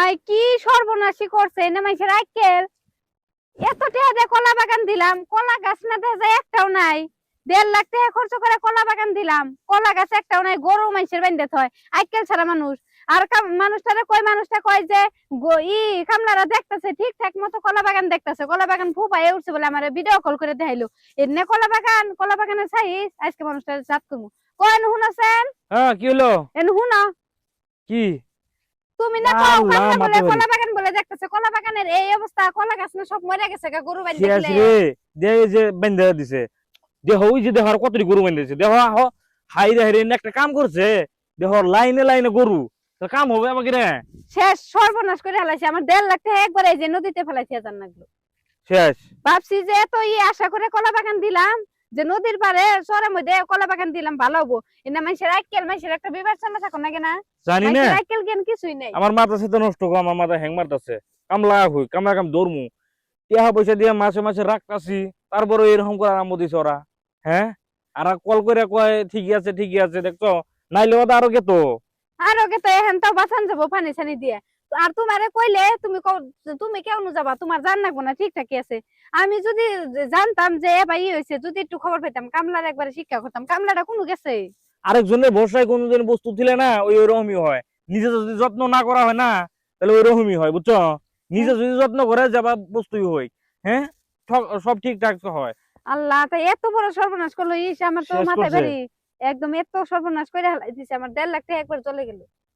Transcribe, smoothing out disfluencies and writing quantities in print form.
High কি সর্বনাশী করছে না মানুষের আইকেল। এত টাকা দিয়ে কলা বাগান দিলাম, কলা গাছ না দেখা যায় একটাও নাই। 1.5 লাখ টাকা খরচ করে কলা বাগান দিলাম, কলা গাছ একটাও নাই। গরু মানুষের বাইন্দে হয় আইকেল ছাড়া মানুষ। আর মানুষটা কয় যে কামলারা দেখতেছে ঠিকঠাক মতো কলা বাগান দেখতেছে, কলা বাগান ফুপায়ে উঠছে বলে আমার ভিডিও কল করে দেখাইলো। এনে কলা বাগানের সাইজ আজকে মানুষটা জাত করবো। কয় শুনেছেন? হ্যাঁ, কি হলো? এনে শুনো। কি? তুমি না কও আল্লাহ, কামলা বলে মাথা ধরি। কলা বাগান বলে দেখতেছে, কলা বাগানের এই অবস্থা, কলা গাছ না সব মরে গেছে গা গরু বাইন শেষ দেখলে। রে। দে এই যে বেঁধে দিছে, দেহ ওই যে দেহর কতটি গরু বেঁধে দিছে, দেহ আহ হাই রে রে একটা কাম করছে। দেহর লাইনে লাইনে গরু, তো কাম হবে আমাকে রে। শেষ সর্বনাশ করে ফেলাইছে আমার। 1.5 লাখ টাকা একবার এই যে নদীতে ফেলাইছে জান্নাগুলো। শেষ। ভাবছি যে এত আশা করে কলা বাগান দিলাম, যে নদীর পারে চরের মধ্যে কলা বাগান দিলাম ভালো হবো। এনা মানুষের আইকেল, মানুষের একটা বিবেচনা থাকো না কেনা। জানি না, মানুষের আইকেল জ্ঞান কিছুই নেই। আমার মাথা সাথে নষ্ট গো, আমার মাথা হ্যাং মারতাছে। কামলা হই, কামলা কাম দৌড়মু, টিয়া পয়সা দিয়ে মাসে মাসে রাখতাছি, তারপরে এরকম করে আরম্ভ দিছে ওরা। হ্যাঁ, আর কল করে কয় ঠিকই আছে দেখছো, নাইলে ওটা আরো গেতো। আর ওকে তো এখন তো বাঁচান যাবো পানি ছানি দিয়ে। আর তোমারে কইলে তুমি কেউ যাবা, তোমার জান লাগবো না ঠিকঠাকই আছে। আমি যদি জানতাম যে এ ভাই হয়েছে, যদি একটু খবর পেতাম, কামলার একবারে শিক্ষা করতাম। কামলাটা কোনো গেছে। আরেকজনের ভরসায় কোনোদিন বস্তু দিলে না ওই ওরকমই হয়। নিজে যদি যত্ন না করা হয় না, তাহলে ওই রকমই হয়, বুঝছো? নিজে যদি যত্ন করে যাবা বস্তুই হয়। হ্যাঁ, সব ঠিকঠাক তো হয়। আল্লাহ, তাই এত বড় সর্বনাশ করলো। আমার তো শেষ মাথায় করছে। বাড়ি। একদম এত সর্বনাশ করে দিছে আমার। 1.5 লাখ টাকা একবার চলে গেল।